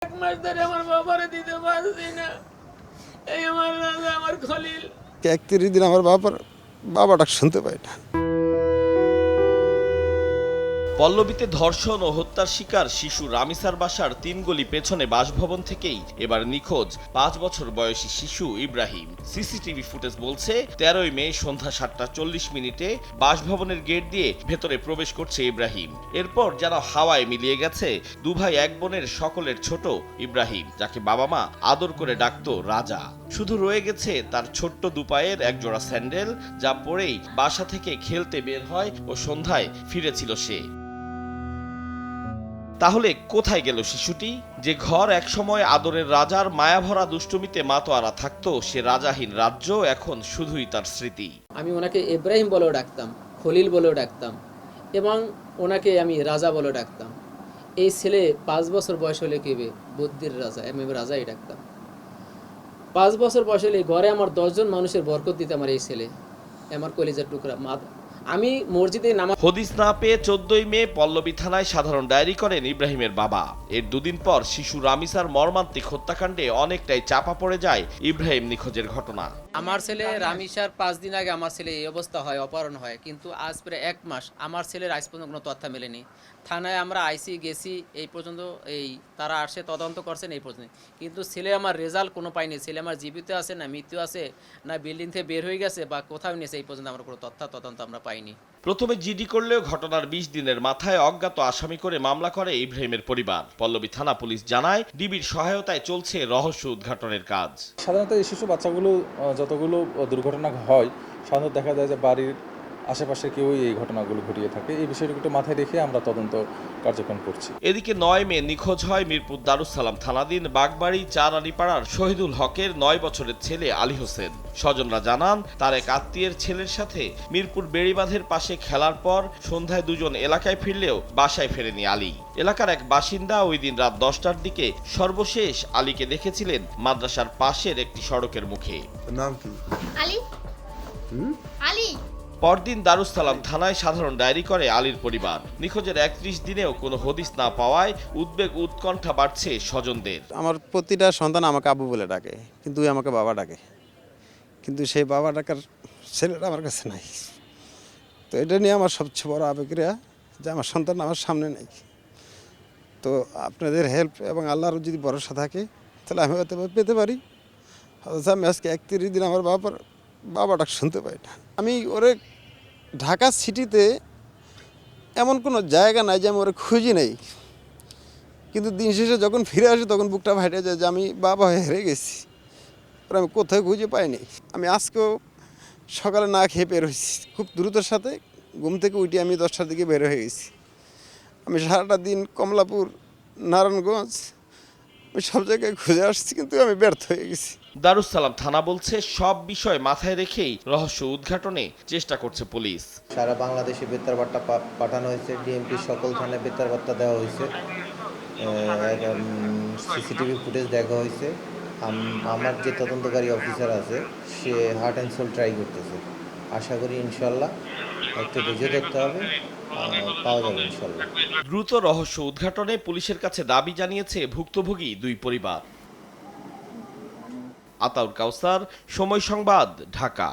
এক মাস ধরে আমার বাবারে দিতে পারছি না। এই আমার রাজা, আমার খলিল। 31 দিন আমার বাবাটা শুনতে পাই না। পল্লবীতে ধর্ষণ ও হত্যার শিকার শিশু রামিসার বাসার ৩ গলি পেছনে বাসভবন থেকেই এবার নিখোঁজ ৫ বছর বয়সী শিশু ইব্রাহিম। সিসিটিভি ফুটেজ বলছে ১৩ই মে সন্ধ্যা ৭টা ৪০ বাসভবনের গেট দিয়ে ভেতরে প্রবেশ করছে ইব্রাহিম। এরপর যেন হাওয়ায় মিলিয়ে গেছে দুভাই এক বোনের সকলের ছোট ইব্রাহিম, যাকে বাবা মা আদর করে ডাকতো রাজা। শুধু রয়ে গেছে তার ছোট্ট দুপায়ের একজোড়া স্যান্ডেল, যা পরেই বাসা থেকে খেলতে বের হয় ও সন্ধ্যায় ফিরেছিল সে। তাহলে কোথায় গেল শিশুটি? যে ঘর একসময় আদরের রাজার মায়াভরা দুষ্টুমিতে মাতোয়ারা থাকতো, সে রাজাহীন রাজ্য এখন শুধুই তার স্মৃতি। আমি ওনাকে ইব্রাহিম বলেও ডাকতাম, খলিল বলেও ডাকতাম, এবং ওনাকে আমি রাজা বলেও ডাকতাম। এই ছেলে 5 বছর বয়স হলে কেবে বুদ্ধির রাজা, আমি রাজাই ডাকতাম। 5 বছর বয়স হলে ঘরে আমার 10 জন মানুষের বরকত দিতে আমার এই ছেলে, আমার কলিজার টুকরা। আমি মসজিদে নামাজ হদিস না পেয়ে 14ই মে পল্লবী থানায় সাধারণ ডায়েরি করেন ইব্রাহিমের বাবা। এর দুদিন পর শিশু রামিসার মর্মান্তিক হত্যাকাণ্ডে অনেকটাই চাপা পড়ে যায় ইব্রাহিম নিখোঁজের ঘটনা। আমার ছেলে রামিসার 5 দিন আগে আমার ছেলে এই অবস্থা হয়, অপহরণ হয়, কিন্তু আজ প্রায় 1 মাস আমার ছেলের আজ পর্যন্ত কোনো তথ্য মেলেনি। থানায় আমরা আইসি গেছি, এই পর্যন্ত এই তারা আসে তদন্ত করছেন এই পর্যন্ত, কিন্তু ছেলে আমার রেজাল্ট কোনো পাইনি। ছেলে আমার জীবিত আছে না মৃত্যু আছে, না বিল্ডিং থেকে বের হয়ে গেছে বা কোথাও নিয়েছে, এই পর্যন্ত আমরা কোনো তদন্ত আমরা পাইনি। প্রথমে জিডি করলেও ঘটনার 20 দিনের মাথায় অজ্ঞাত আসামি করে মামলা করে ইব্রাহিমের পরিবার। পল্লবী থানা পুলিশ জানায়, ডিবির সহায়তায় চলছে রহস্য উদ্ঘাটনের কাজ। সাধারণত এই শিশু বাচ্চাগুলো যতগুলো দুর্ঘটনা হয়, সাধারণত দেখা যায় যে বাড়ির আশেপাশে কেউই এই ঘটনাগুলো ঘটিয়ে থাকে। এই বিষয়টি একটু মাথায় রেখে আমরা তদন্ত কার্যক্রম করছি। এদিকে 9 মে নিখোঁজ হয় মিরপুর দারুসালাম থানাধীন বাগবাড়ি 4 আলিপাড়ার শহীদুল হকের 9 বছরের ছেলে আলী হোসেন। স্বজনরা জানান, তার এক আত্মীয়ের ছেলের সাথে মিরপুর বেড়িবাঁধের পাশে খেলার পর সন্ধ্যায় দুজন এলাকায় ফিরলেও বাসায় ফেরেনি আলী। এলাকার এক বাসিন্দা ওই দিন রাত 10টার দিকে সর্বশেষ আলীকে দেখেছিলেন মাদ্রাসার পাশের একটি সড়কের মুখে। নাম কি? আলী। আলী। পরদিন দারুসালাম থানায় সাধারণ ডায়েরি করে আলীর পরিবার। নিখোঁজের 31 দিনেও কোনো হদিস না পাওয়ায় উদ্বেগ উৎকণ্ঠা বাড়ছে স্বজনদের। আমার প্রতিটা সন্তান আমাকে আব্বু বলে ডাকে, কিন্তু আমাকে বাবা ডাকে, কিন্তু সেই বাবা ডাকার ছেলেটা আমার কাছে নাই। তো এটা নিয়ে আমার সবচেয়ে বড় আবেগক্রিয়া যে আমার সন্তান আমার সামনে নেই। তো আপনাদের হেল্প এবং আল্লাহর যদি ভরসা থাকে তাহলে আমি হয়তো পেতে পারি। অথচ আমি আজকে 31 দিন আমার বাবাটা শুনতে পাই না। আমি ওরে ঢাকা সিটিতে এমন কোনো জায়গা নাই যে আমি ওরে খুঁজি নেই, কিন্তু দিন শেষে যখন ফিরে আসি তখন বুকটা ফাটে যায় যে আমি বাবা হয়ে হেরে গেছি, ওরা আমি কোথায় খুঁজে পাইনি। আমি আজকেও সকালে না খেয়ে বের হয়েছি, খুব দ্রুতের সাথে ঘুম থেকে উঠে আমি 10টার দিকে বের হয়ে গেছি। আমি সারাটা দিন কমলাপুর, নারায়ণগঞ্জ, আমি সব জায়গায় খুঁজে আসছি, কিন্তু আমি ব্যর্থ হয়ে গেছি। দারুসালাম থানা বলছে, সব বিষয় মাথায় রেখেই রহস্য উদ্ঘাটনে চেষ্টা করছে পুলিশ। সারা বাংলাদেশে বেতার বার্তা পাঠানো হয়েছে, ডিএমপির সকল থানায় বেতার বার্তা দেওয়া হয়েছে, সিসিটিভি ফুটেজ দেখা হয়েছে। আমার যে তদন্তকারী অফিসার আছে সে হার্ট অ্যান্ড সোল ট্রাই করতেছে। আশা করি ইনশাল্লাহ একটু ধৈর্য ধরতে হবে, পাওয়া যাবে ইনশাল্লাহ। দ্রুত রহস্য উদ্ঘাটনে পুলিশের কাছে দাবি জানিয়েছে ভুক্তভোগী দুই পরিবার। আতাউর কাউসার, সময় সংবাদ, ঢাকা।